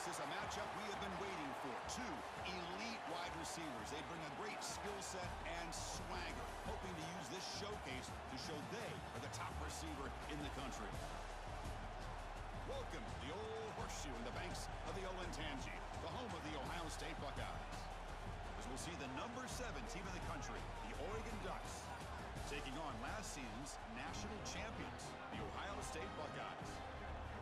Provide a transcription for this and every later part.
This is a matchup we have been waiting for. Two elite wide receivers. They bring a great skill set and swagger, hoping to use this showcase to show they are the top receiver in the country. Welcome to the old horseshoe in the banks of the Olentangy, the home of the Ohio State Buckeyes. As we'll see the number 7 team in the country, the Oregon Ducks, taking on last season's national champions, the Ohio State Buckeyes.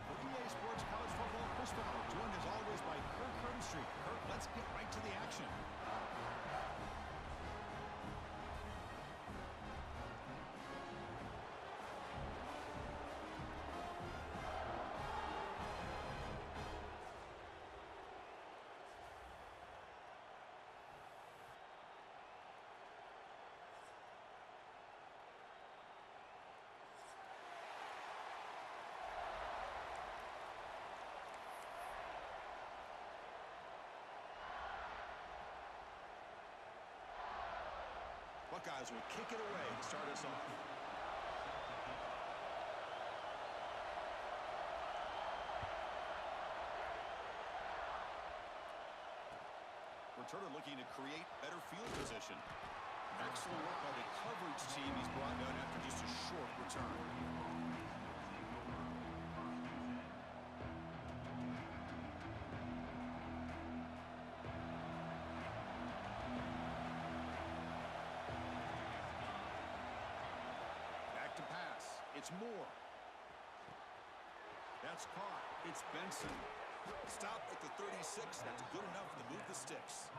For EA Sports College Football, Chris Fowler, joined as always by Kirk Herbstreit. Kirk, let's get right to the action. Buckeyes will kick it away to start us off. Returner looking to create better field position. Excellent work by the coverage team he's brought down after just a short return. It's Moore. That's caught. It's Benson. Stop at the 36. That's good enough to move the sticks.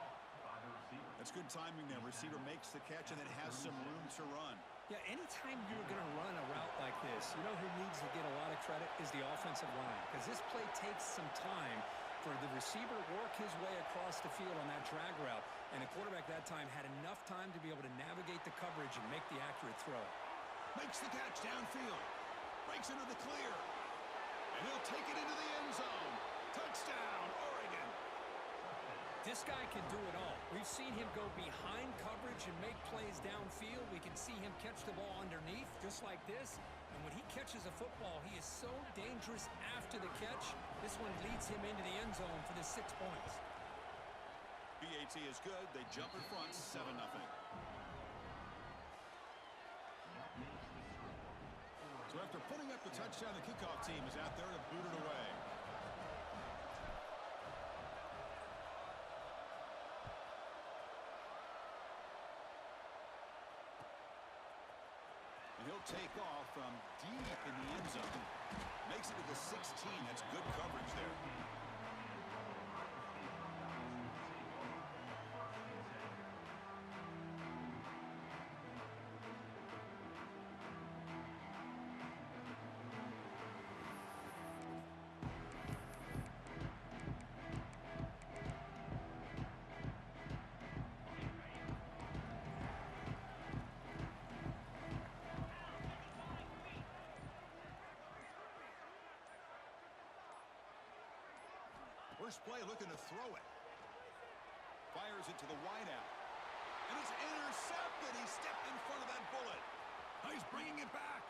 That's good timing there. Receiver makes the catch and then has some room to run. Yeah, anytime you're going to run a route like this, you know who needs to get a lot of credit is the offensive line, because this play takes some time for the receiver to work his way across the field on that drag route, and the quarterback that time had enough time to be able to navigate the coverage and make the accurate throw. Makes the catch downfield. Breaks into the clear. And he'll take it into the end zone. Touchdown, Oregon. This guy can do it all. We've seen him go behind coverage and make plays downfield. We can see him catch the ball underneath, just like this. And when he catches a football, he is so dangerous after the catch. This one leads him into the end zone for the 6 points. BAT is good. They jump in front, 7-0. So after putting up the touchdown, the kickoff team is out there to boot it away. And he'll take off from deep in the end zone. Makes it to the 16. That's good coverage there. First play looking to throw it. Fires it to the wideout. And it's intercepted. He stepped in front of that bullet. Oh, he's bringing it back.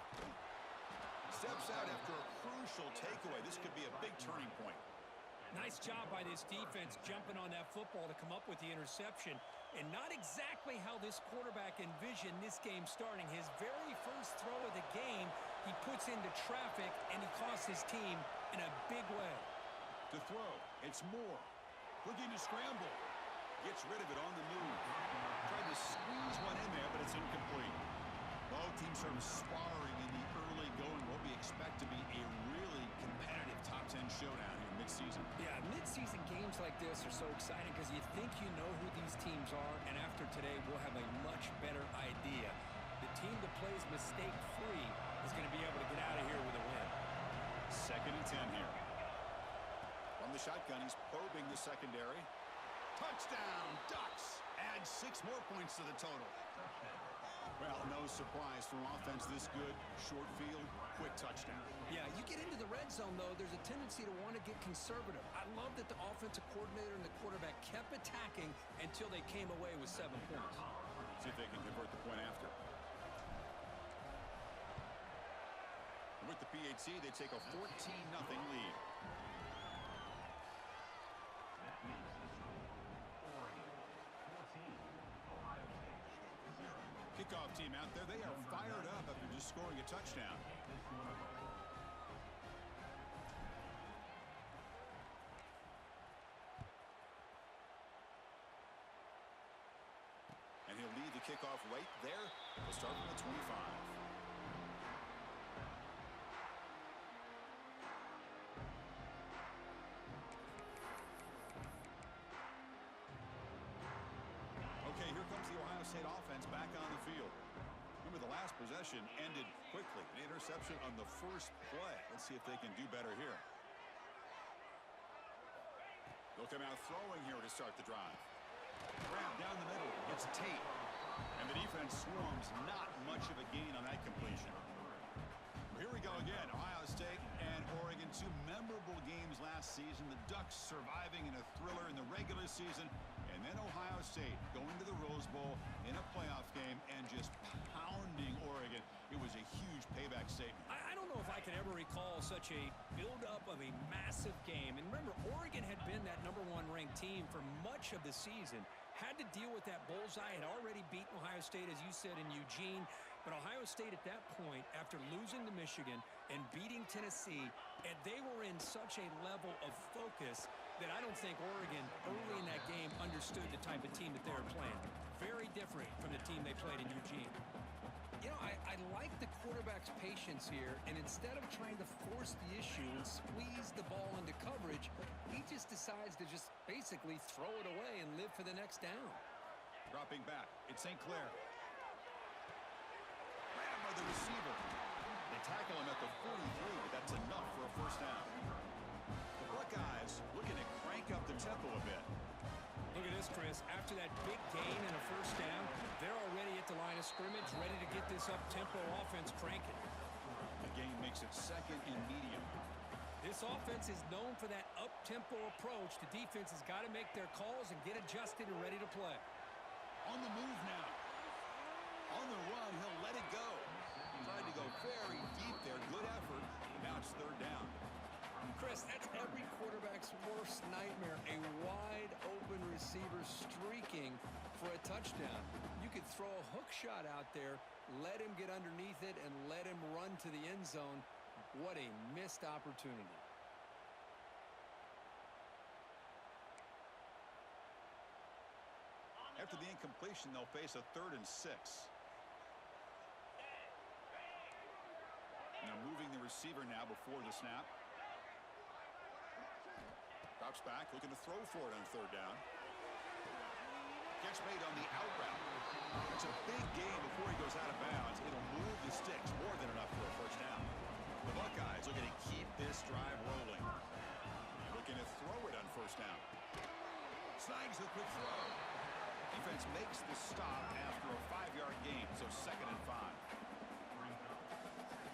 Steps out after a crucial takeaway. This could be a big turning point. Nice job by this defense jumping on that football to come up with the interception. And not exactly how this quarterback envisioned this game starting. His very first throw of the game, he puts into traffic, and he costs his team in a big way. To throw, it's Moore. Looking to scramble. Gets rid of it on the move. Tried to squeeze one in there, but it's incomplete. Both teams sort of sparring in the early going. What we expect to be a really competitive top 10 showdown here mid-season. Yeah, mid-season games like this are so exciting because you think you know who these teams are, and after today, we'll have a much better idea. The team that plays mistake-free is going to be able to get out of here with a win. 2nd and 10 here. From the shotgun, he's probing the secondary. Touchdown, Ducks! Add 6 more points to the total. Well, no surprise from offense this good. Short field, quick touchdown. Yeah, you get into the red zone, though, there's a tendency to want to get conservative. I love that the offensive coordinator and the quarterback kept attacking until they came away with 7 points. See if they can convert the point after. And with the PAT, they take a 14-0 lead. Kickoff team out there, they are fired up after just scoring a touchdown. And he'll lead the kickoff right there. We'll start from the 25. Okay, here comes the Ohio State offense back on the field. Remember, the last possession ended quickly. An interception on the first play. Let's see if they can do better here. They'll come out throwing here to start the drive. Grab down the middle. It's Tate. And the defense swarms. Not much of a gain on that completion. Here we go again. Ohio State and Oregon. Two memorable games last season. The Ducks surviving in a thriller in the regular season. And then Ohio State going to the Rose Bowl in a playoff game and just pounding Oregon. It was a huge payback statement. I don't know if I can ever recall such a build-up of a massive game. And remember, Oregon had been that #1 ranked team for much of the season. Had to deal with that bullseye. Had already beaten Ohio State, as you said, in Eugene. But Ohio State at that point, after losing to Michigan and beating Tennessee, and they were in such a level of focus that I don't think Oregon early in that game understood the type of team that they were playing. Very different from the team they played in Eugene. You know, I like the quarterback's patience here, and instead of trying to force the issue and squeeze the ball into coverage, he just decides to just basically throw it away and live for the next down. Dropping back, it's St. Clair. Grabbed by the receiver. They tackle him at the 43, but that's enough for a first down. The Buckeyes looking to crank up the tempo a bit. Look at this, Chris. After that big gain and a first down, they're already at the line of scrimmage, ready to get this up-tempo offense cranking. The gain makes it second and medium. This offense is known for that up-tempo approach. The defense has got to make their calls and get adjusted and ready to play. On the move now. On the run, he'll let it go. Tried to go very deep there. Good effort. Now it's third down. Chris, that's every quarterback's worst nightmare. A wide-open receiver streaking for a touchdown. You could throw a hook shot out there, let him get underneath it, and let him run to the end zone. What a missed opportunity. After the incompletion, they'll face a 3rd and 6. Now moving the receiver now before the snap. Drops back, looking to throw for it on 3rd down. Catch made on the out route. It's a big gain before he goes out of bounds. It'll move the sticks, more than enough for a first down. The Buckeyes looking to keep this drive rolling. Looking to throw it on 1st down. Snags the quick throw. Defense makes the stop after a 5-yard gain, so 2nd and 5.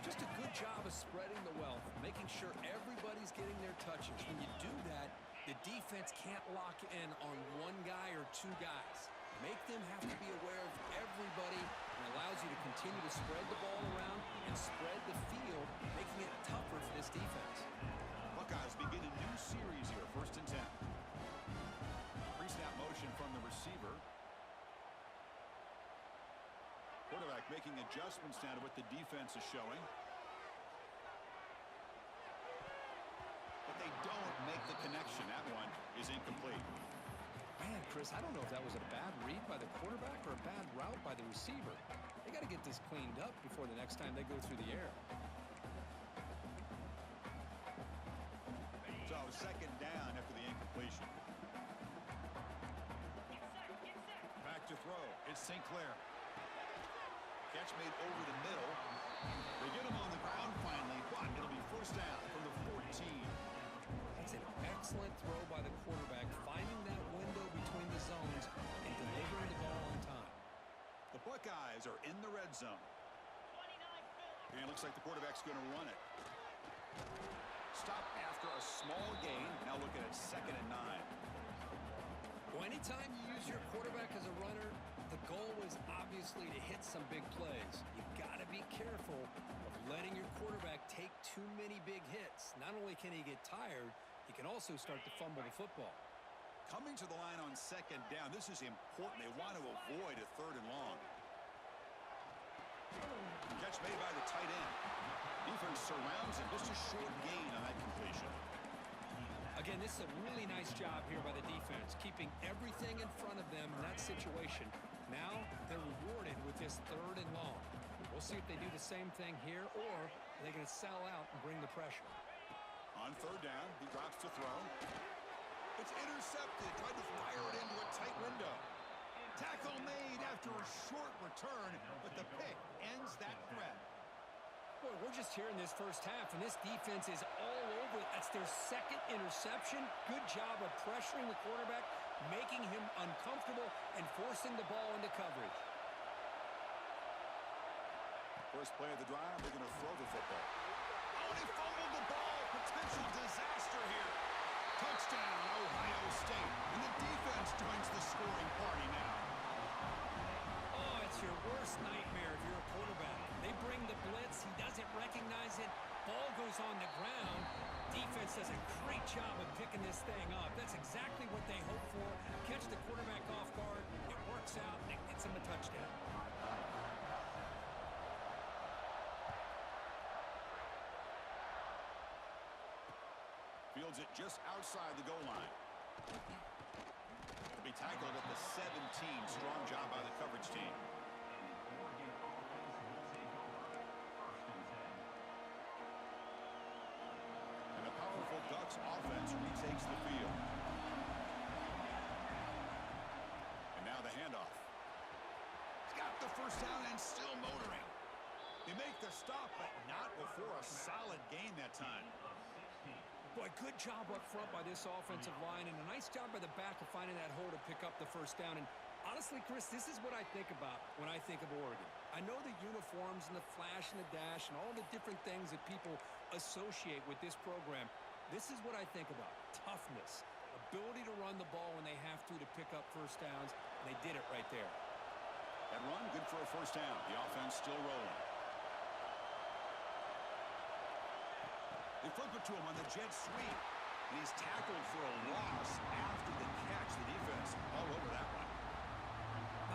Just a good job of spreading the wealth, making sure everybody's getting their touches. When you do that, the defense can't lock in on one guy or two guys. Make them have to be aware of everybody, and allows you to continue to spread the ball around and spread the field, making it tougher for this defense. Buckeyes begin a new series here, 1st and 10. Pre-snap motion from the receiver. Quarterback making adjustments now to what the defense is showing. But they don't make the connection. That one is incomplete. Man, Chris, I don't know if that was a bad read by the quarterback or a bad route by the receiver. They got to get this cleaned up before the next time they go through the air. So 2nd down after the incompletion. Back to throw. It's St. Clair. Catch made over the middle. They get him on the ground finally, but it'll be 1st down from the 14. That's an excellent throw by the quarterback, finding that window between the zones and delivering the ball on time. The Buckeyes are in the red zone. And it looks like the quarterback's going to run it. Stop after a small gain. Now looking at 2nd and 9. Well, anytime you use your quarterback as a runner, the goal is obviously to hit some big plays. You've got to be careful of letting your quarterback take too many big hits. Not only can he get tired, he can also start to fumble the football. Coming to the line on 2nd down, this is important. They want to avoid a 3rd and long. defense surrounds him. Just a short gain on that completion. Again, this is a really nice job here by the defense, keeping everything in front of them in that situation. Now they're rewarded with this 3rd and long. We'll see if they do the same thing here, or are they going to sell out and bring the pressure. On 3rd down, he drops to throw. It's intercepted. Tried to fire it into a tight window. Tackle made after a short return, but the pick ends that threat. Boy, we're just here in this first half, and this defense is all over it. That's their 2nd interception. Good job of pressuring the quarterback, making him uncomfortable, and forcing the ball into coverage. First play of the drive, they're going to throw the football. Oh, and he fumbled the ball. Potential disaster here. Touchdown, Ohio State. And the defense joins the scoring party now. Oh, it's your worst nightmare if you're a quarterback. They bring the blitz. He doesn't recognize it. Ball goes on the ground. Defense does a great job of picking this thing up. That's exactly what they hope for. Catch the quarterback off guard. It works out, and it gets him a touchdown. Fields it just outside the goal line. To be tackled at the 17. Strong job by the coverage team. And the powerful Ducks offense retakes the field. And now the handoff. He's got the first down and still motoring. They make the stop, but not before a solid gain that time. Boy, good job up front by this offensive line, and a nice job by the back of finding that hole to pick up the first down. And honestly, Chris, this is what I think about when I think of Oregon. I know the uniforms and the flash and the dash and all the different things that people associate with this program. This is what I think about. Toughness, ability to run the ball when they have to pick up first downs, and they did it right there. That run, good for a first down. The offense still rolling. They flip it to him on the jet sweep. And he's tackled for a loss after the catch. The defense all over that one.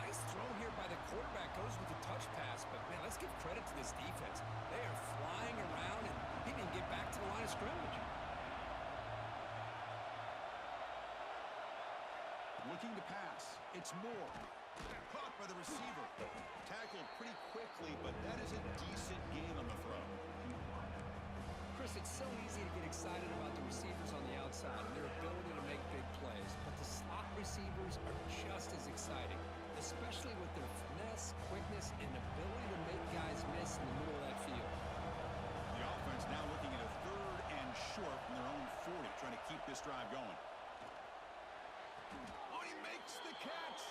Nice throw here by the quarterback. Goes with the touch pass. But, man, let's give credit to this defense. They are flying around, and he didn't get back to the line of scrimmage. Looking to pass. It's Moore. Caught by the receiver. Tackled pretty quickly, but that is a decent gain on the throw. Chris, it's so easy to get excited about the receivers on the outside and their ability to make big plays, but the slot receivers are just as exciting, especially with their finesse, quickness, and ability to make guys miss in the middle of that field. The offense now looking at a 3rd and short from their own 40, trying to keep this drive going. Oh, he makes the catch!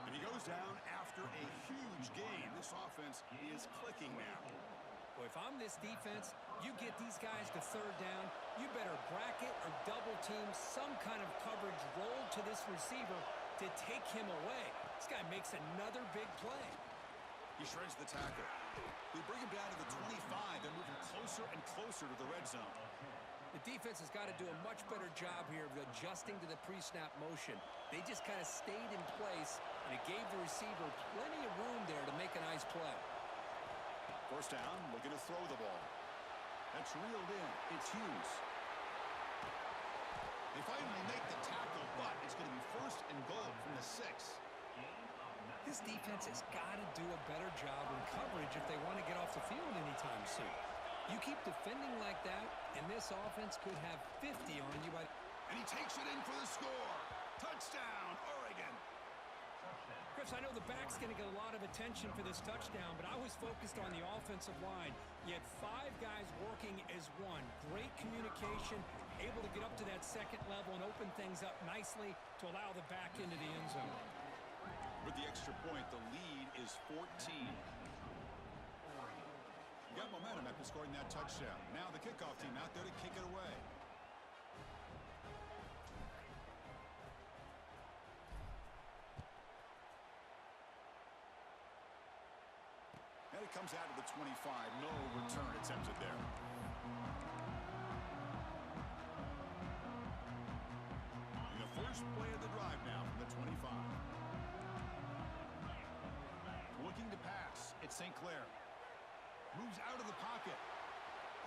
And he goes down after a huge gain. This offense is clicking now. Well, if I'm this defense, you get these guys to 3rd down, you better bracket or double team some kind of coverage roll to this receiver to take him away. This guy makes another big play. He shreds the tackle. We bring him down to the 25. They're moving closer and closer to the red zone. The defense has got to do a much better job here of adjusting to the pre-snap motion. They just kind of stayed in place, and it gave the receiver plenty of room there to make a nice play. First down, looking to throw the ball. That's reeled in. It's Hughes. They finally make the tackle, but it's going to be 1st and goal from the 6. This defense has got to do a better job in coverage if they want to get off the field anytime soon. You keep defending like that, and this offense could have 50 on you. And he takes it in for the score. Touchdown, Oregon. Chris, I know the back's going to get a lot of attention for this touchdown, but I was focused on the offensive line. You had 5 guys working as one. Great communication, able to get up to that 2nd level and open things up nicely to allow the back into the end zone. With the extra point, the lead is 14. You got momentum after scoring that touchdown. Now the kickoff team out there to kick it away. And it comes out of the 25. No return attempted there. And the first play of the drive now from the 25. Looking to pass. It's St. Clair. Moves out of the pocket.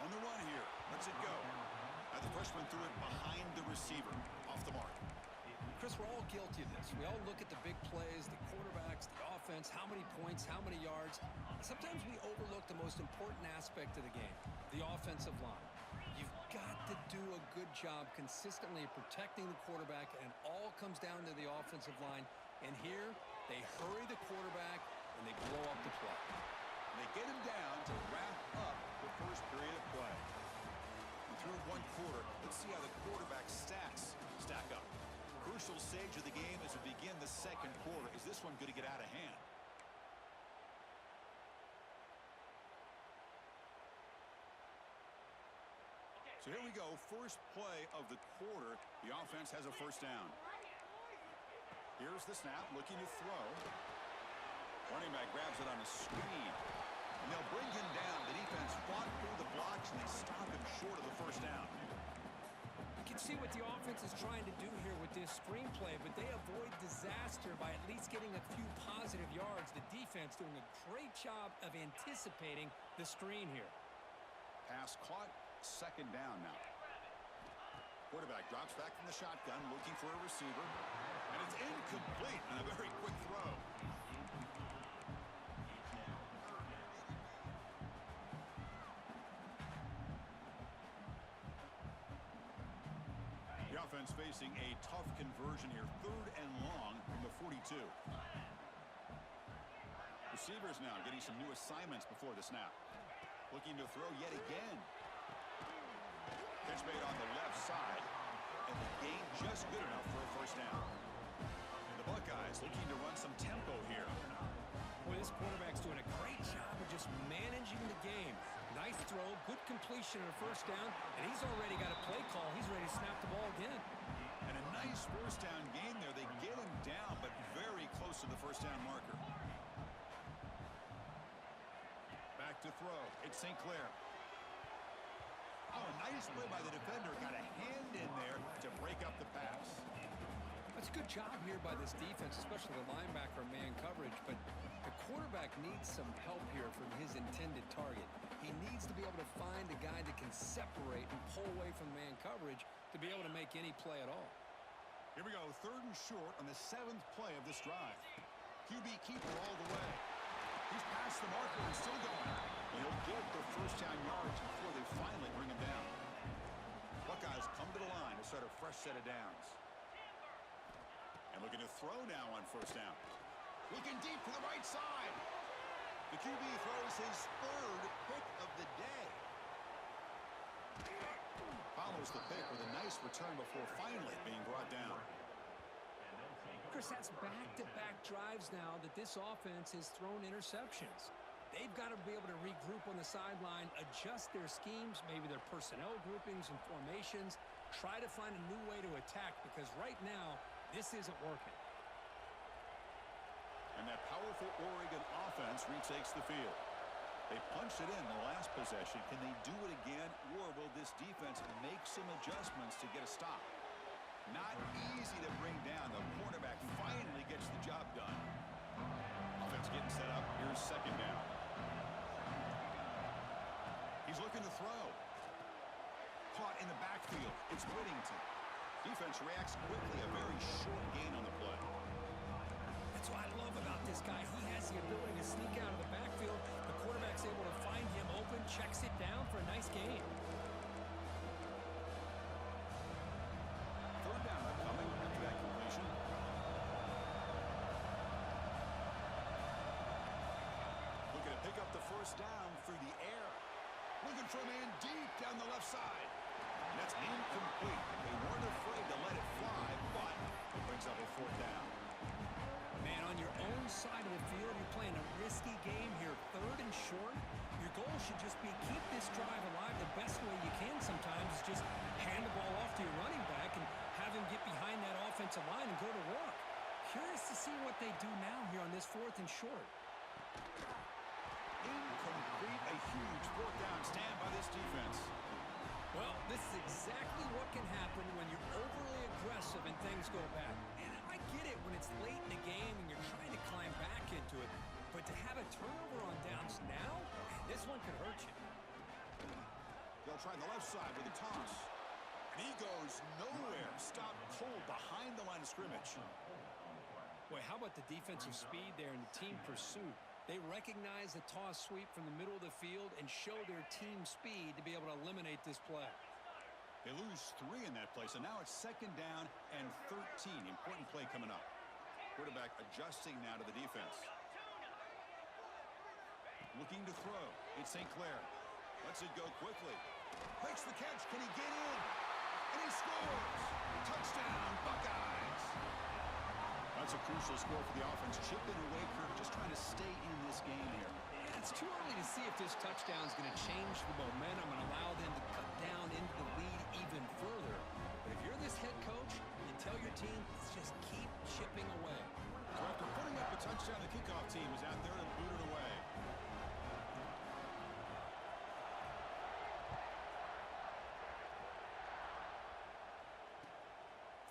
On the run here. Let's it go. Now the freshman threw it behind the receiver. Off the mark. Chris, we're all guilty of this. We all look at the big plays, the quarterbacks, the offense, how many points, how many yards. Sometimes we overlook the most important aspect of the game, the offensive line. You've got to do a good job consistently protecting the quarterback, and it all comes down to the offensive line. And here, they hurry the quarterback, and they blow up the play. And they get him down to wrap up the first period of play. And through one quarter, let's see how the quarterback stats stack up. Crucial stage of the game as we begin the second quarter. Is this one going to get out of hand? So here we go. First play of the quarter. The offense has a first down. Here's the snap, looking to throw. Running back grabs it on a screen. And they'll bring him down. The defense fought through the blocks, and they stop him short of the first down. You can see what the offense is trying to do here with this screenplay, but they avoid disaster by at least getting a few positive yards. The defense doing a great job of anticipating the screen here. Pass caught, second down now. Quarterback drops back from the shotgun, looking for a receiver, and it's incomplete on a very quick throw. The offense facing a tough conversion here. Third and long from the 42. Receivers now getting some new assignments before the snap. Looking to throw yet again. Catch made on the left side. And the gain just good enough for a first down. And the Buckeyes looking to run some tempo here. Boy, this quarterback's doing a great job of just managing the game. Nice throw, good completion on a first down, and he's already got a play call. He's ready to snap the ball again. And a nice first down gain there. They get him down, but very close to the first down marker. Back to throw. It's St. Clair. Oh, nice play by the defender. Got a hand in there to break up the pass. That's a good job here by this defense, especially the linebacker man coverage, but the quarterback needs some help here from his intended target. He needs to be able to find a guy that can separate and pull away from man coverage to be able to make any play at all. Here we go, third and short on the 7th play of this drive. QB keeper all the way. He's past the marker and still going. And he'll get the first down yards before they finally bring him down. Buckeyes come to the line to start a fresh set of downs. And looking to throw now on first down. Looking deep to the right side. The QB throws his third pick of the day. Follows the pick with a nice return before finally being brought down. Chris, that's back-to-back drives now that this offense has thrown interceptions. They've got to be able to regroup on the sideline, adjust their schemes, maybe their personnel groupings and formations, try to find a new way to attack, because right now, this isn't working. And that powerful Oregon offense retakes the field. They punched it in the last possession. Can they do it again, or will this defense make some adjustments to get a stop? Not easy to bring down. The cornerback finally gets the job done. Offense getting set up. Here's second down. He's looking to throw. Caught in the backfield. It's Whittington. Defense reacts quickly. A very short gain on the play. That's what I love about this guy. He has the ability to sneak out of the backfield. The quarterback's able to find him open, checks it down for a nice gain. Third down upcoming after that completion. Looking to pick up the first down through the air. Looking for a man deep down the left side. And that's incomplete. They weren't afraid to let it fly, but it brings up a fourth down. Man, on your own side of the field, you're playing a risky game here. Third and short. Your goal should just be keep this drive alive the best way you can sometimes is just hand the ball off to your running back and have him get behind that offensive line and go to work. Curious to see what they do now here on this fourth and short. Incomplete. A huge fourth down stand by this defense. Well, this is exactly what can happen when you're overly aggressive and things go bad. And I get it when it's late in the game and you're trying to climb back into it. But to have a turnover on downs now, this one could hurt you. They'll try the left side with a toss. And he goes nowhere. Stopped cold behind the line of scrimmage. Boy, how about the defensive speed there and the team pursuit? They recognize the toss sweep from the middle of the field and show their team speed to be able to eliminate this play. They lose 3 in that play, so now it's 2nd down and 13. Important play coming up. Quarterback adjusting now to the defense. Looking to throw. It's St. Clair. Lets it go quickly. Makes the catch. Can he get in? And he scores! Touchdown, Buckeyes! That's a crucial score for the offense. Chipping away, Kirk, just trying to stay in this game here. Yeah, it's too early to see if this touchdown is going to change the momentum and allow them to cut down into the lead even further. But if you're this head coach, you tell your team, let's just keep chipping away. So after putting up a touchdown, the kickoff team is out there to boot it away.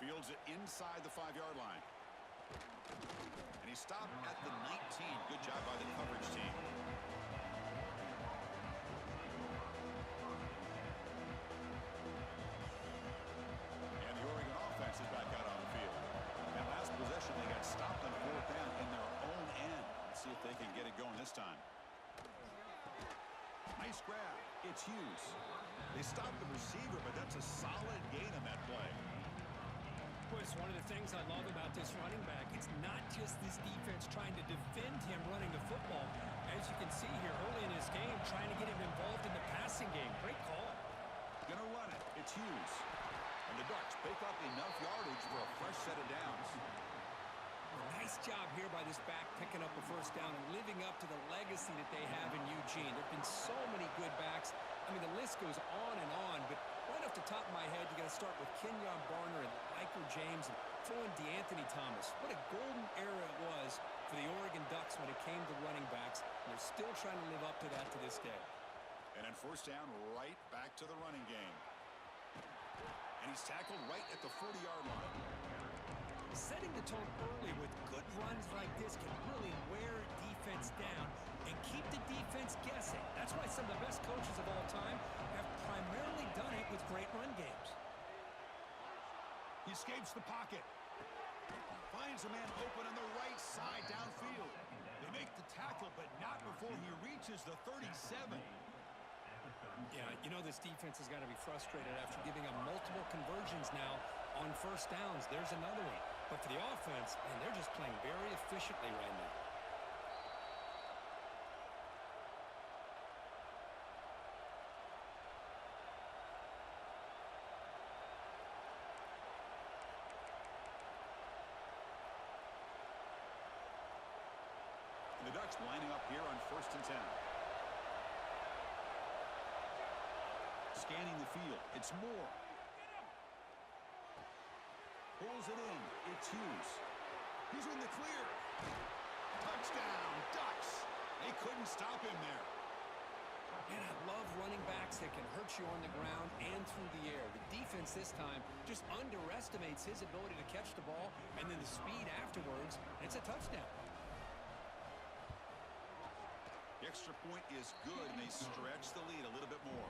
Fields it inside the 5-yard line. And he stopped at the 19. Good job by the coverage team. And the Oregon offense is back out on the field. That last possession, they got stopped on 4th down in their own end. Let's see if they can get it going this time. Nice grab. It's Hughes. They stopped the receiver, but that's a solid gain on that play. Boy, it's one of the things I love about this running back. It's not just this defense trying to defend him running the football. As you can see here early in this game, trying to get him involved in the passing game. Great call. Gonna run it. It's Hughes. And the Ducks pick up enough yardage for a fresh set of downs. Nice job here by this back picking up a 1st down and living up to the legacy that they have in Eugene. There have been so many good backs. I mean, the list goes on and on, but right off the top of my head, you got to start with Kenyon Barner and Michael James and throw in DeAnthony Thomas. What a golden era it was for the Oregon Ducks when it came to running backs, and they're still trying to live up to that to this day. And on 1st down, right back to the running game. And he's tackled right at the 40-yard line. Setting the tone early with good runs like this can really wear defense down and keep the defense guessing. That's why some of the best coaches of all time have primarily done it with great run games. He escapes the pocket. Finds a man open on the right side downfield. They make the tackle, but not before he reaches the 37. Yeah, you know this defense has got to be frustrated after giving up multiple conversions now on 1st downs. There's another one. But for the offense, man, they're just playing very efficiently right now. The Ducks lining up here on 1st and 10. Scanning the field. It's Moore. Pulls it in. It's Hughes. He's in the clear. Touchdown, Ducks. They couldn't stop him there. And I love running backs that can hurt you on the ground and through the air. The defense this time just underestimates his ability to catch the ball, and then the speed afterwards, and it's a touchdown. The extra point is good, and they stretch the lead a little bit more.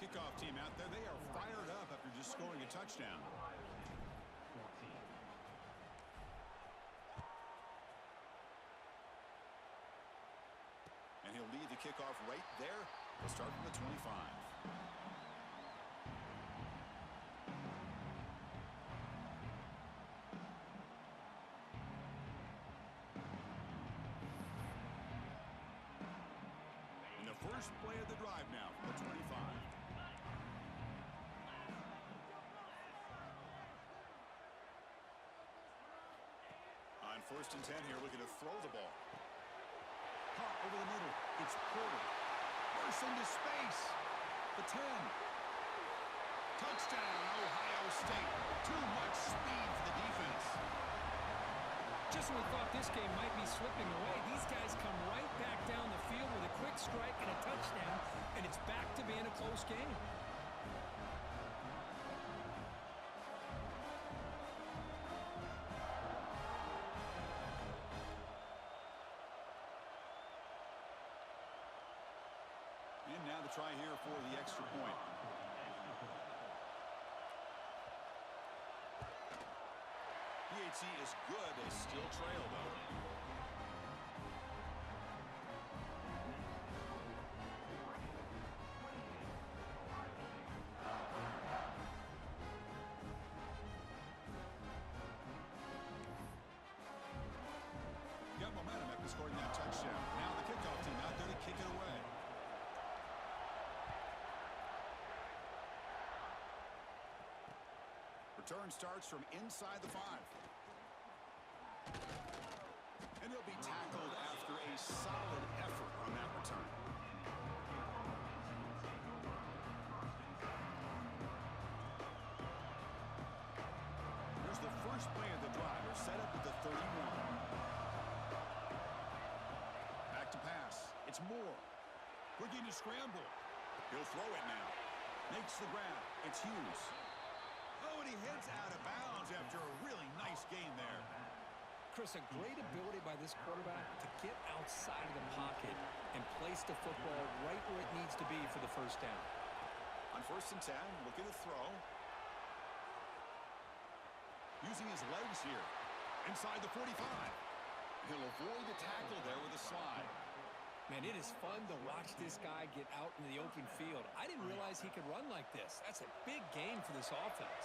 Kickoff team out there, they are fired up after just scoring a touchdown. And he'll lead the kickoff right there. We'll start from the 25. And the first play of the drive now from the 25. On 1st and 10 here, looking to throw the ball. Caught over the middle. It's Porter. Bursts into space. The 10. Touchdown, Ohio State. Too much speed for the defense. Just when we thought this game might be slipping away, these guys come right back down the field with a quick strike and a touchdown, and it's back to being a close game. And now Now the try here for the extra point. PAT is good. They still trail, though. Got momentum after scoring that touchdown. Now the kickoff team out there to kick it away. Return starts from inside the 5. And he'll be tackled after a solid effort on that return. Here's the first play of the drive. They're set up at the 31. Back to pass. It's Moore. Looking to scramble. He'll throw it now. Makes the grab. It's Hughes. Oh, and he heads out of bounds after a really nice gain there. Chris, a great ability by this quarterback to get outside of the pocket and place the football right where it needs to be for the first down. On 1st and 10, looking to throw. Using his legs here. Inside the 45. He'll avoid the tackle there with a slide. Man, it is fun to watch this guy get out into the open field. I didn't realize he could run like this. That's a big gain for this offense.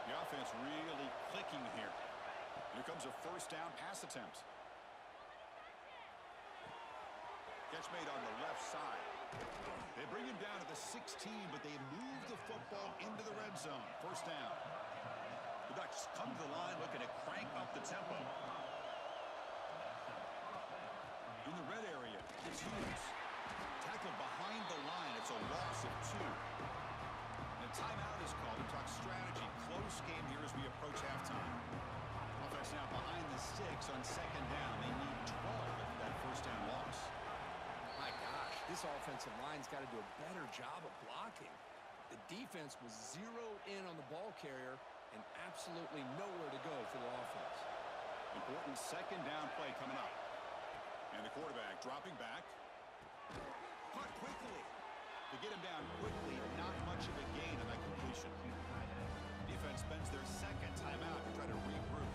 The offense really clicking here. Here comes a first down pass attempt. Catch made on the left side. They bring him down to the 16, but they move the football into the red zone. First down. The Ducks come to the line looking to crank up the tempo. In the red area, it's Hughes. Tackled behind the line. It's a loss of 2. And a timeout is called to talk strategy. Close game here as we approach halftime. Offense now behind the sticks on 2nd down. They need 12 after that first down loss. My gosh, this offensive line's got to do a better job of blocking. The defense was zeroed in on the ball carrier and absolutely nowhere to go for the offense. Important 2nd down play coming up. And the quarterback dropping back. Caught quickly. To get him down quickly, not much of a gain on that completion. Defense spends their 2nd timeout to try to regroup.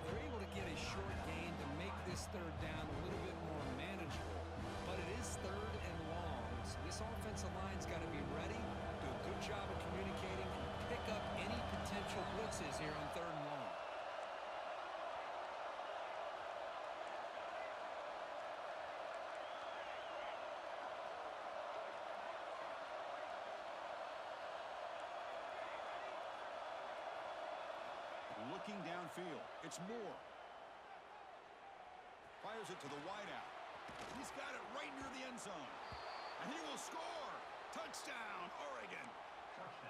They're able to get a short gain to make this 3rd down a little bit more manageable. But it is 3rd and long, so this offensive line's got to be ready, do a good job of communicating, and pick up any potential blitzes here on 3rd and long. Looking downfield, it's Moore. Fires it to the wideout. He's got it right near the end zone. And he will score. Touchdown, Oregon.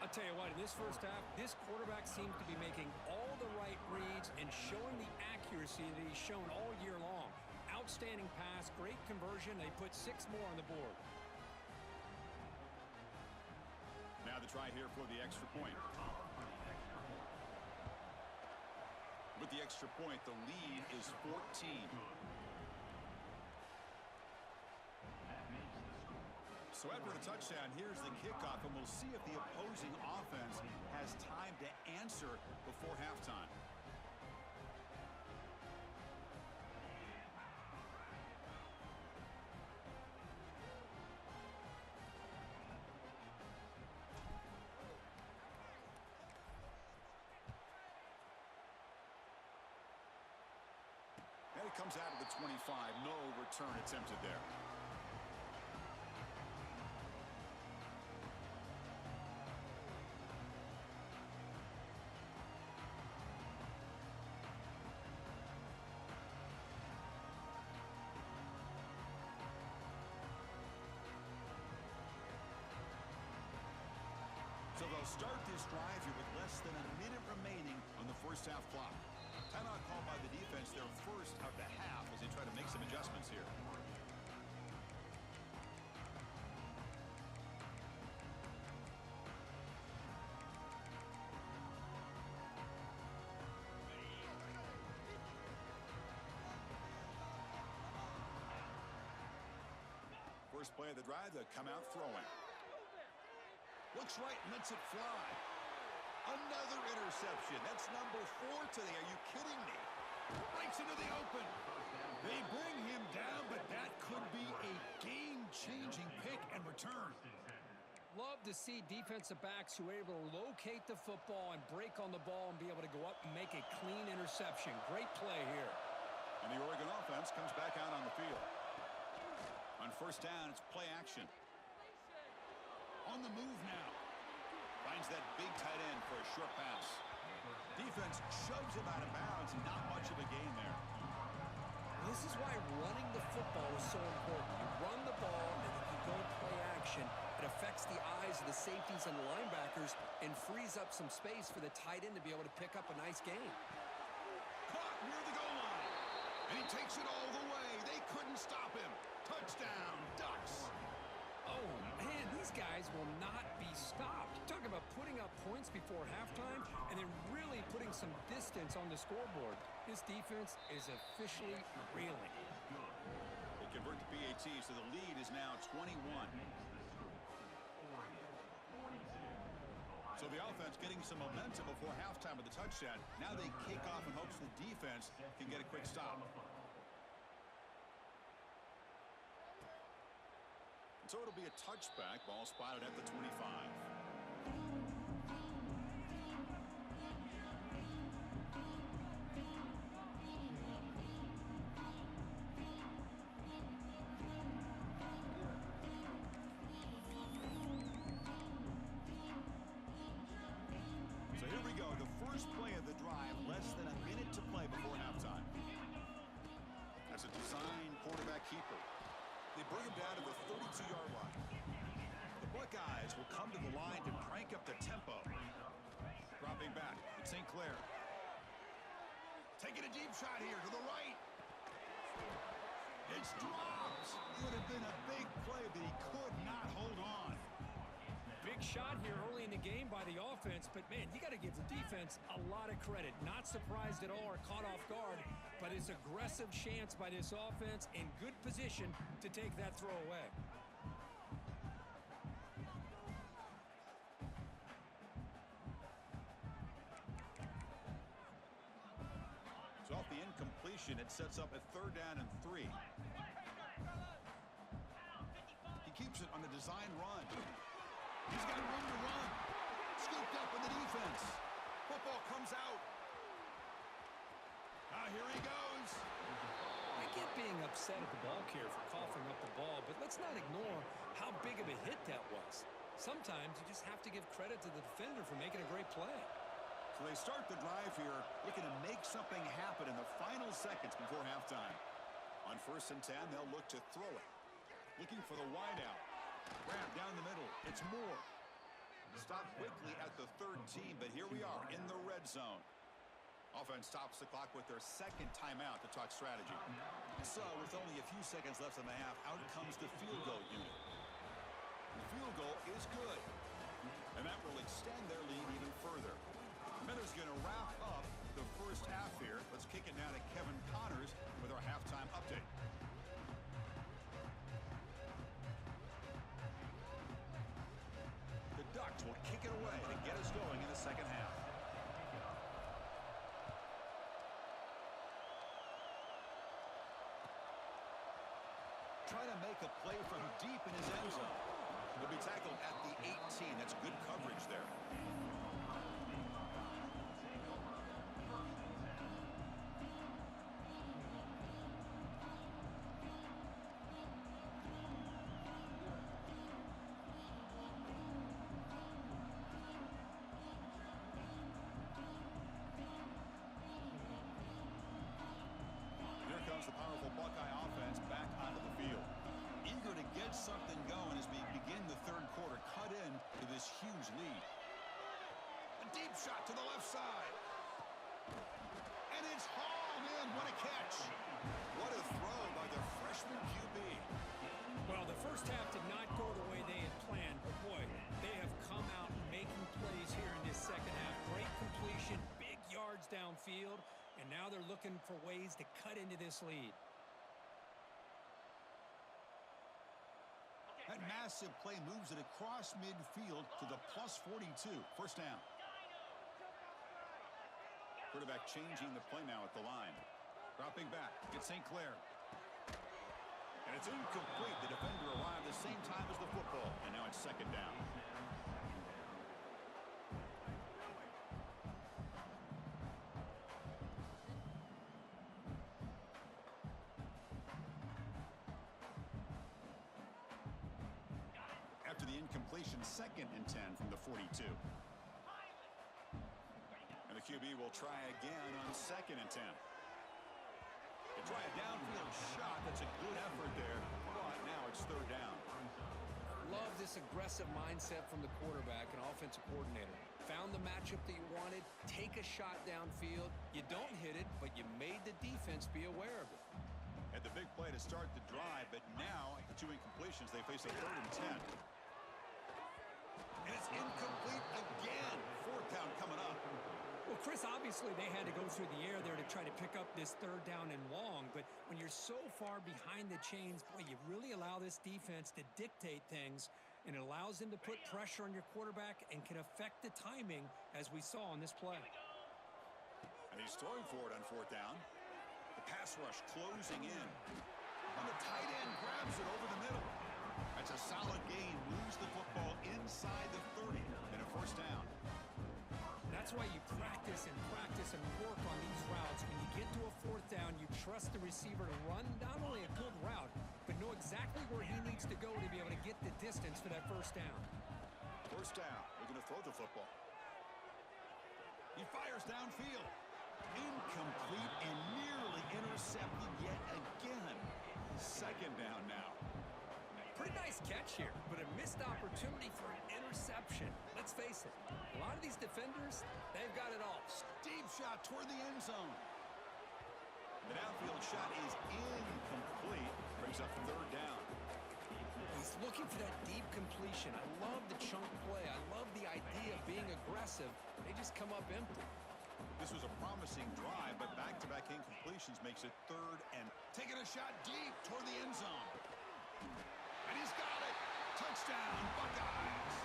I'll tell you what, in this first half, this quarterback seems to be making all the right reads and showing the accuracy that he's shown all year long. Outstanding pass, great conversion. They put 6 more on the board. Now the try here for the extra point. With the extra point, the lead is 14. So after the touchdown, here's the kickoff, and we'll see if the opposing offense has time to answer before halftime. And it comes out of the 25. No return attempted there. So they'll start this drive here with less than a minute remaining on the first half clock. Timeout called by the defense, their first of the half, as they try to make some adjustments here. For First play of the drive, they'll come out throwing. Looks right, lets it fly. Another interception. That's number 4 today. Are you kidding me? Breaks into the open. They bring him down, but that could be a game-changing pick and return. Love to see defensive backs who are able to locate the football and break on the ball and be able to go up and make a clean interception. Great play here. And the Oregon offense comes back out on the field. On first down, it's play action. On the move now. Finds that big tight end for a short pass. Defense shoves him out of bounds. Not much of a gain there. This is why running the football is so important. You run the ball, and if you go play action, it affects the eyes of the safeties and linebackers and frees up some space for the tight end to be able to pick up a nice gain. Caught near the goal line. And he takes it all the way. They couldn't stop him. Touchdown, Ducks. Oh, man, these guys will not be stopped. Talk about putting up points before halftime and then really putting some distance on the scoreboard. This defense is officially reeling. They convert to PAT, so the lead is now 21. So the offense getting some momentum before halftime with the touchdown. Now they kick off in hopes the defense can get a quick stop. So it'll be a touchback. Ball spotted at the 25. So here we go. The first play of the drive. Less than a minute to play before halftime. That's a design quarterback keeper. They bring him down to the 32-yard line. The Buckeyes will come to the line to crank up the tempo. Dropping back, it's St. Clair. Taking a deep shot here to the right. It's dropped. It would have been a big play, but he could not hold on. Big shot here early in the game by the offense, but, man, you got to give the defense a lot of credit. Not surprised at all or caught off guard, but it's aggressive chance by this offense in good position to take that throw away. So off the incompletion, it sets up a 3rd down and 3. He keeps it on the design run. He's got room to run. Scooped up in the defense. Football comes out. Here he goes. I get being upset at the ball carrier for coughing up the ball, but let's not ignore how big of a hit that was. Sometimes you just have to give credit to the defender for making a great play. So they start the drive here, looking to make something happen in the final seconds before halftime. On 1st and 10, they'll look to throw it. Looking for the wideout. Grab down the middle. It's Moore. Stopped quickly at the 13, but here we are in the red zone. Offense stops the clock with their 2nd timeout to talk strategy. So with only a few seconds left in the half, out comes the field goal unit. The field goal is good. And that will extend their lead even further. Miller's going to wrap up the first half here. Let's kick it now to Kevin Connors with our halftime update. The Ducks will kick it away to get us going in the second half. Try to make a play from deep in his end zone. He'll be tackled at the 18. That's good coverage there. Here comes the powerful Buckeye offense back onto the field. Eager to get something going as we begin the 3rd quarter. Cut in to this huge lead. A deep shot to the left side. And it's hauled in. What a catch. What a throw by the freshman QB. Well, the first half did not go the way they had planned, but boy, they have come out making plays here in this second half. Great completion, big yards downfield, and now they're looking for ways to cut into this lead. That massive play moves it across midfield to the plus 42. First down. Quarterback changing the play now at the line. Dropping back. It's St. Clair. And it's incomplete. The defender arrived the same time as the football. And now it's second down. After the incompletion, 2nd and 10 from the 42. And the QB will try again on 2nd and 10. They try a downfield shot. That's a good effort there. But now it's 3rd down. Love this aggressive mindset from the quarterback and offensive coordinator. Found the matchup that you wanted. Take a shot downfield. You don't hit it, but you made the defense be aware of it. Had the big play to start the drive, but now, the 2 incompletions, they face a 3rd and 10. And it's incomplete again. 4th down coming up. Well, Chris, obviously they had to go through the air there to try to pick up this 3rd down and long, but when you're so far behind the chains, boy, you really allow this defense to dictate things, and it allows them to put pressure on your quarterback and can affect the timing, as we saw on this play. And he's throwing for it on 4th down. The pass rush closing in. And the tight end grabs it over the middle. That's a solid gain. Moves the football inside the 30 and a 1st down. That's why you practice and work on these routes. When you get to a 4th down, you trust the receiver to run not only a good route, but know exactly where he needs to go to be able to get the distance for that 1st down. 1st down. They're going to throw the football. He fires downfield. Incomplete and nearly intercepted yet again. 2nd down now. Pretty nice catch here, but a missed opportunity for an interception. Let's face it, a lot of these defenders, they've got it all. Deep shot toward the end zone. The downfield shot is incomplete. Brings up 3rd down. He's looking for that deep completion. I love the chunk play. I love the idea of being aggressive. They just come up empty. This was a promising drive, but back-to-back incompletions makes it 3rd and taking a shot deep toward the end zone. And he's got it. Touchdown, Buckeyes.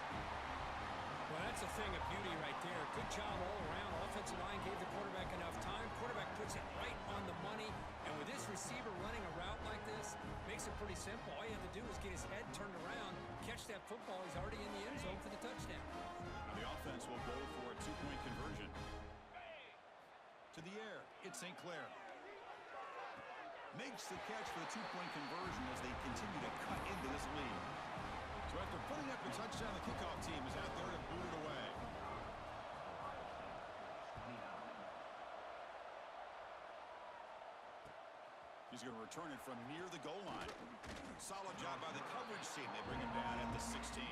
Well, that's a thing of beauty right there. Good job all around. Offensive line gave the quarterback enough time. Quarterback puts it right on the money. And with this receiver running a route like this, makes it pretty simple. All you have to do is get his head turned around, catch that football. He's already in the end zone for the touchdown. Now the offense will go for a 2-point conversion. To the air, it's St. Clair. Makes the catch for the 2-point conversion as they continue to cut into this lead. So after putting up a touchdown, the kickoff team is out there to boot it away. He's going to return it from near the goal line. Solid job by the coverage team. They bring him down at the 16.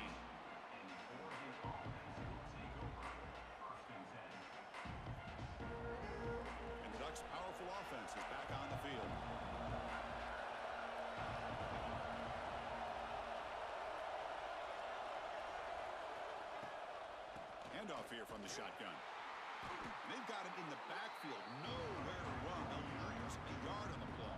And the Ducks' powerful offense is back on the field. Handoff here from the shotgun. They've got him in the backfield. Nowhere to run. They'll lose a yard on the play.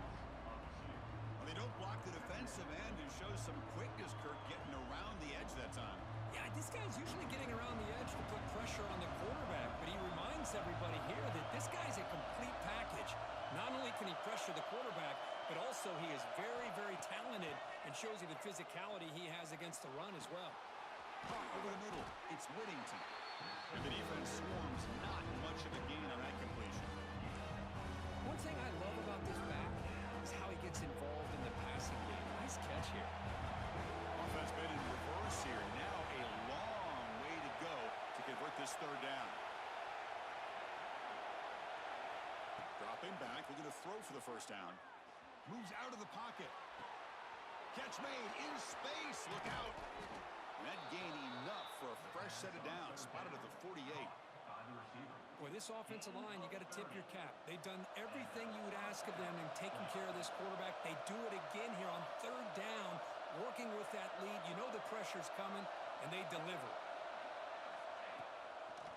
Well, they don't block the defensive end, who shows some quickness, Kirk, getting around the edge that time. Yeah, this guy's usually getting around the edge to put pressure on the quarterback, but he reminds everybody here that this guy's a complete package. Not only can he pressure the quarterback, but also he is very, very talented and shows you the physicality he has against the run as well. Over the middle, it's Whittington. And the defense swarms. Not much of a gain on that completion. One thing I love about this back is how he gets involved in the passing game. Nice catch here. Offense been in reverse here. Now a long way to go to convert this 3rd down. Dropping back, looking to throw for the 1st down. Moves out of the pocket. Catch made in space. Look out. And that gain enough for a fresh set of downs. Spotted at the 48. Boy, this offensive line, you got to tip your cap. They've done everything you would ask of them in taking care of this quarterback. They do it again here on 3rd down, working with that lead. You know the pressure's coming, and they deliver.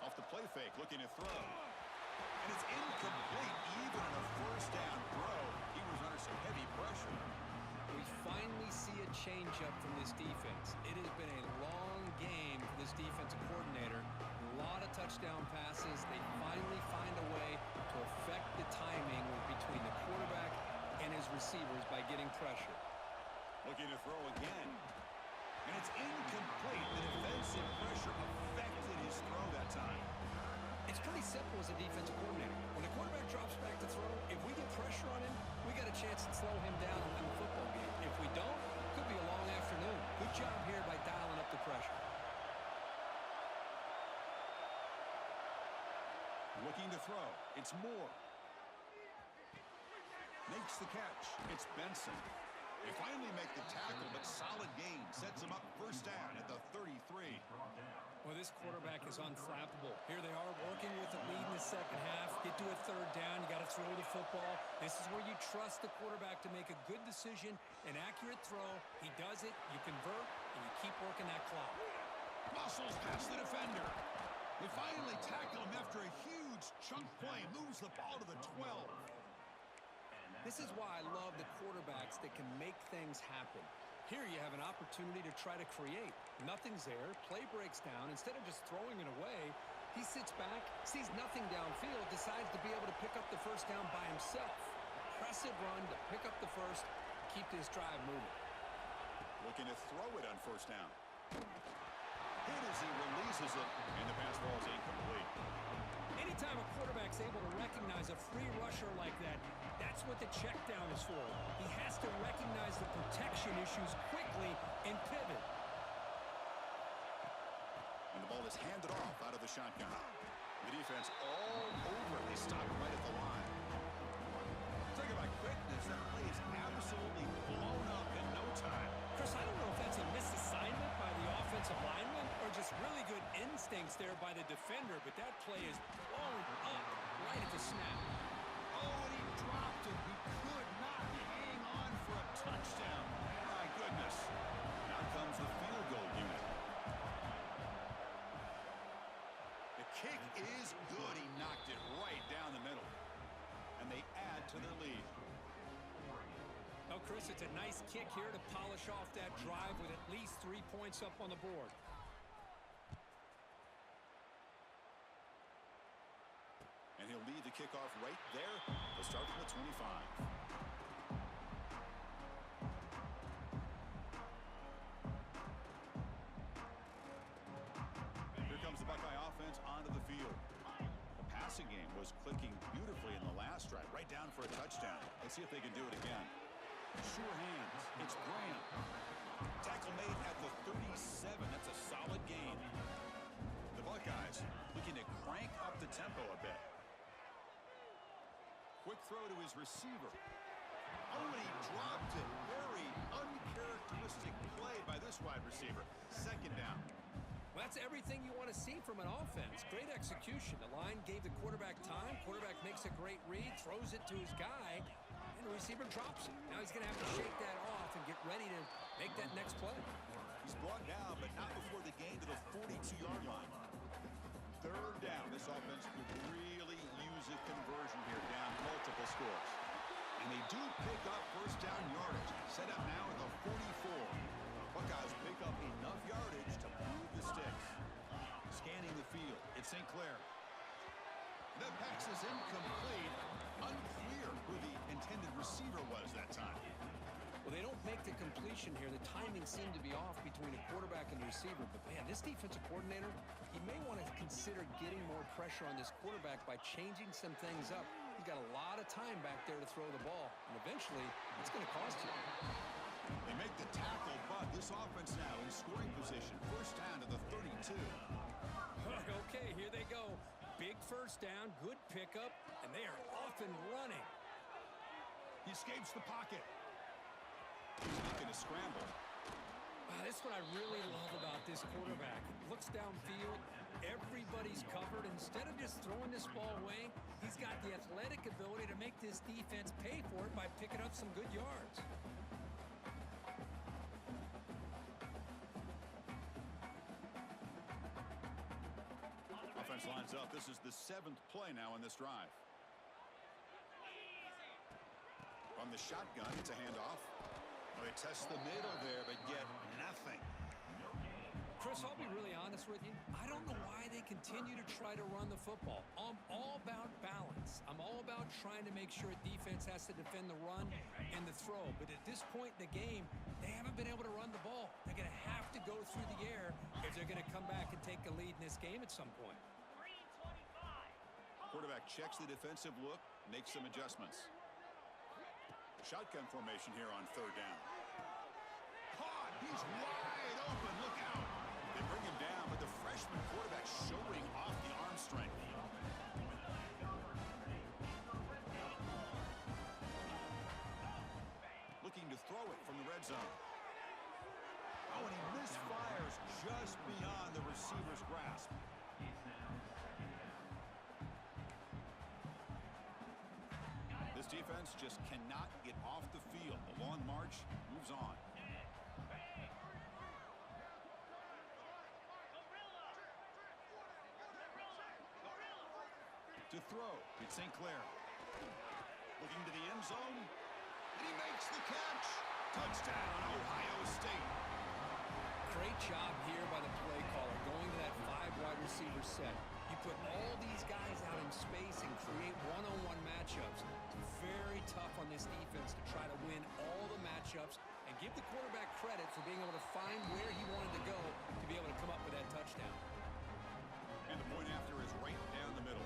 Off the play fake, looking to throw. And it's incomplete, even on a 1st down throw. He was under some heavy pressure. We finally see a changeup from this this defense. It has been a long game for this defensive coordinator. A lot of touchdown passes. They finally find a way to affect the timing between the quarterback and his receivers by getting pressure. Looking to throw again. And it's incomplete. The defensive pressure affected his throw that time. It's pretty simple as a defensive coordinator. When the quarterback drops back to throw, if we get pressure on him, we got a chance to slow him down and win the football game. If we don't, it could be a long afternoon. Good job here by dialing up the pressure. Looking to throw. It's Moore. Makes the catch. It's Benson. They finally make the tackle, but solid gain. Sets them up first down at the 33. Well, this quarterback is unflappable. Here they are working with the lead in the second half. Get to a third down. You got to throw the football. This is where you trust the quarterback to make a good decision, an accurate throw. He does it, you convert, and you keep working that clock. Muscles past the defender. They finally tackle him after a huge chunk play. Moves the ball to the 12. This is why I love the quarterbacks that can make things happen. Here you have an opportunity to try to create. Nothing's there. Play breaks down. Instead of just throwing it away, he sits back, sees nothing downfield, decides to be able to pick up the first down by himself. Impressive run to pick up the first, keep this drive moving. Looking to throw it on first down. Hit as he releases it, and the pass ball is incomplete. Anytime a quarterback's able to recognize a free rusher like that, that's what the check down is for. He has to recognize the protection issues quickly and pivot. And the ball is handed off out of the shotgun. The defense all over. They stop right at the line. Talking about quickness, that play is absolutely blown up in no time. Chris, I don't know if that's a misassignment by the offensive lineman or just really good instincts there by the defender, but that play is blown up right at the snap. Oh, and he dropped it. He could not hang on for a touchdown. My goodness. Now comes the field goal unit. The kick is good. He knocked it right down the middle. And they add to their lead. Oh, Chris, it's a nice kick here to polish off that drive with at least 3 points up on the board. And he'll lead the kickoff right there. They'll start from the 25. Here comes the Buckeye offense onto the field. The passing game was clicking beautifully in the last drive, right down for a touchdown. Let's see if they can do it again. Sure hands. It's Graham. Tackle made at the 37. That's a solid gain. The Buckeyes looking to crank up the tempo a bit. Quick throw to his receiver. Oh, and he dropped it. Very uncharacteristic play by this wide receiver. Second down. Well, that's everything you want to see from an offense. Great execution. The line gave the quarterback time. Quarterback makes a great read, throws it to his guy, and the receiver drops it. Now he's going to have to shake that off and get ready to make that next play. He's brought down, but not before the gain to the 42-yard line. Third down. This offense could really use a conversion here, down multiple scores. And they do pick up first down yardage. Set up now at the 44. Buckeyes pick up enough yardage to move the sticks. Scanning the field. It's St. Clair. The pass is incomplete. Unclear who the intended receiver was that time. Well, they don't make the completion here. The timing seemed to be off between a quarterback and the receiver. But, man, this defensive coordinator, he may want to consider getting more pressure on this quarterback by changing some things up. He's got a lot of time back there to throw the ball. And eventually, it's going to cost you. They make the tackle, but this offense now in scoring position. First down to the 32. Okay, here they go. Big first down, good pickup, and they are off and running. He escapes the pocket. He's making a scramble. That's what I really love about this quarterback. Looks downfield, everybody's covered. Instead of just throwing this ball away, he's got the athletic ability to make this defense pay for it by picking up some good yards. Offense lines up. This is the 7th play now in this drive. From the shotgun, it's a handoff. Oh, They test the middle there, but get nothing. Chris, I'll be really honest with you. I don't know why they continue to try to run the football. I'm all about balance. I'm all about trying to make sure defense has to defend the run and the throw. But at this point in the game, they haven't been able to run the ball. They're going to have to go through the air if they're going to come back and take a lead in this game at some point. Quarterback checks the defensive look, makes some adjustments. Shotgun formation here on third down. Caught! He's wide open. Look out! They bring him down, but the freshman quarterback showing off the arm strength. Looking to throw it from the red zone. Oh, and he misfires just beyond the receiver's grasp. This defense just cannot get off the field. The long march moves on. To throw, it's St. Clair. Looking to the end zone. And he makes the catch. Touchdown, Ohio State. Great job here by the play caller going to that 5 wide receiver set. You put all these guys out in space and create one-on-one matchups. It's very tough on this defense to try to win all the matchups and give the quarterback credit for being able to find where he wanted to go to be able to come up with that touchdown. And the point after is right down the middle.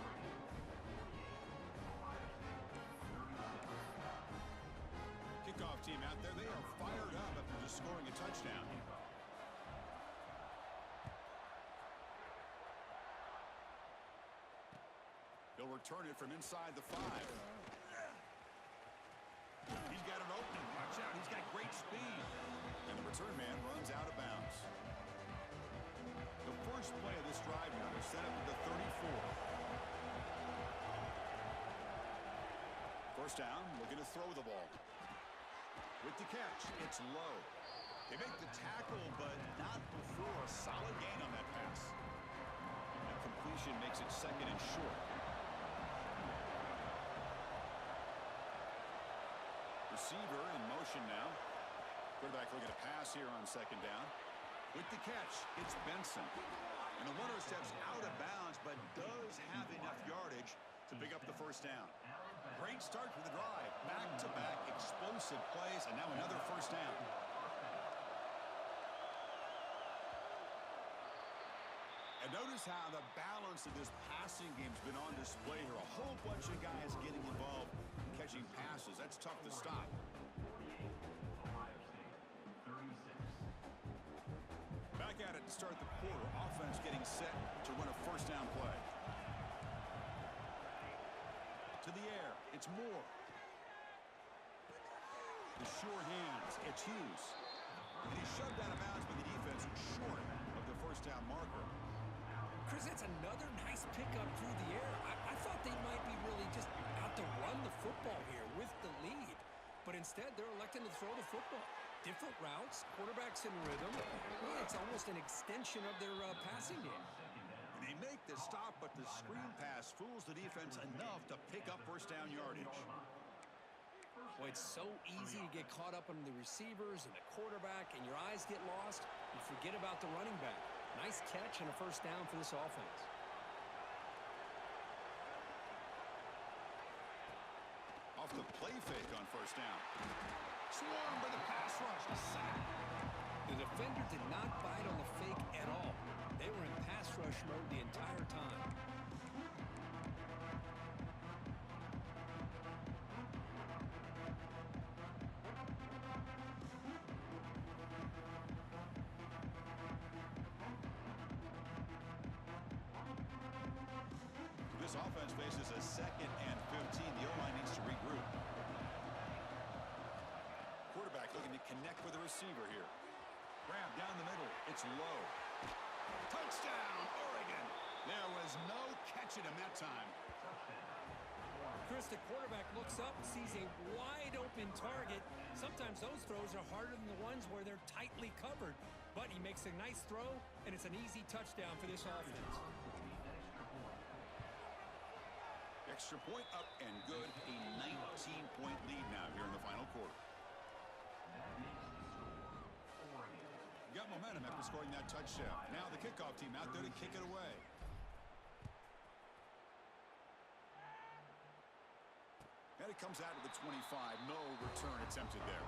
Kickoff team out there, they are fired up after just scoring a touchdown. He'll return it from inside the 5. He's got an opening. Watch out. He's got great speed. And the return man runs out of bounds. The first play of this drive now is set up at the 34. First down, looking to throw the ball. With the catch, it's low. They make the tackle, but not before a solid gain on that pass. That completion makes it second and short. Receiver in motion now. Quarterback looking to pass here on second down. With the catch, it's Benson. And the runner steps out of bounds, but does have enough yardage to pick up the first down. Great start for the drive. Back-to-back explosive plays, and now another first down. And notice how the balance of this passing game's been on display here. A whole bunch of guys getting involved in catching passes. That's tough to stop. Back at it to start the quarter. Offense getting set to run a first down play. To the air. It's Moore. The sure hands. It's Hughes. And he's shoved out of bounds by the defense short of the first down marker. Chris, that's another nice pickup through the air. I thought they might be really just out to run the football here with the lead. But instead, they're electing to throw the football. Different routes, quarterbacks in rhythm. Well, it's almost an extension of their passing game. And they make the stop, but the screen pass fools the defense enough to pick up first down yardage. Boy, it's so easy to get caught up on the receivers and the quarterback, and your eyes get lost. You forget about the running back. Nice catch and a first down for this offense. Off the play fake on first down. Swarmed by the pass rush. A sack. The defender did not bite on the fake at all. They were in pass rush mode the entire time. This offense faces a second and 15. The O-line needs to regroup. Quarterback looking to connect with the receiver here. Grab down the middle. It's low. Touchdown, Oregon. There was no catching him that time. Chris, the quarterback looks up, sees a wide-open target. Sometimes those throws are harder than the ones where they're tightly covered. But he makes a nice throw, and it's an easy touchdown for this offense. Extra point up and good. A 19-point lead now here in the final quarter. momentum after scoring that touchdown. Now the kickoff team out there to kick it away. And it comes out to the 25. No return attempted there.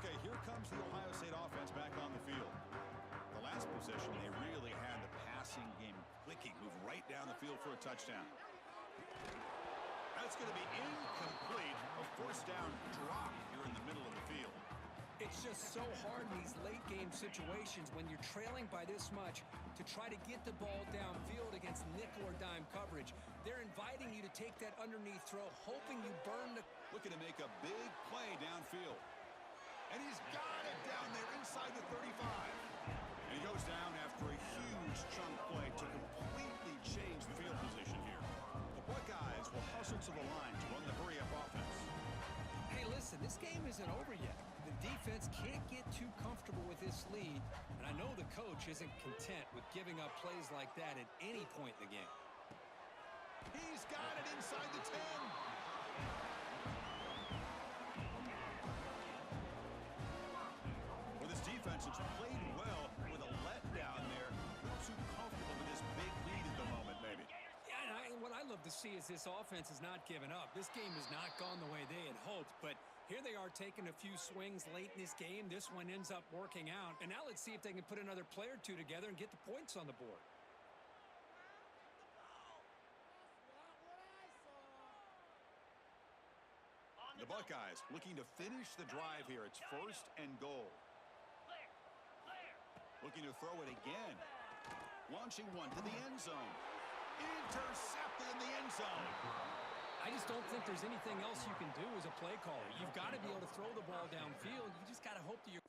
Okay, here comes the Ohio State offense back on the field. The last possession, they really had the passing game clicking, move right down the field for a touchdown. That's going to be incomplete. A forced down drop here in the middle of the field. It's just so hard in these late-game situations when you're trailing by this much to try to get the ball downfield against nickel or dime coverage. They're inviting you to take that underneath throw, hoping you burn the... Looking to make a big play downfield. And he's got it down there inside the 35. And he goes down after a huge chunk play to completely change the field position here. The Buckeyes will hustle to the line to run the hurry-up offense. Hey, listen, this game isn't over yet. The defense can't get too comfortable with this lead, and I know the coach isn't content with giving up plays like that at any point in the game. He's got it inside the 10. Well, this defense has played well with a letdown there. Not too comfortable with this big lead at the moment, maybe. Yeah, and what I love to see is this offense has not given up. This game has not gone the way they had hoped, but here they are taking a few swings late in this game. This one ends up working out, and now let's see if they can put another play or two together and get the points on the board. The Buckeyes looking to finish the drive here. It's 1st and goal. Looking to throw it again. Launching one to the end zone. Intercepted in the end zone. I just don't think there's anything else you can do as a play caller. You've got to be able to throw the ball downfield. You just got to hope that you're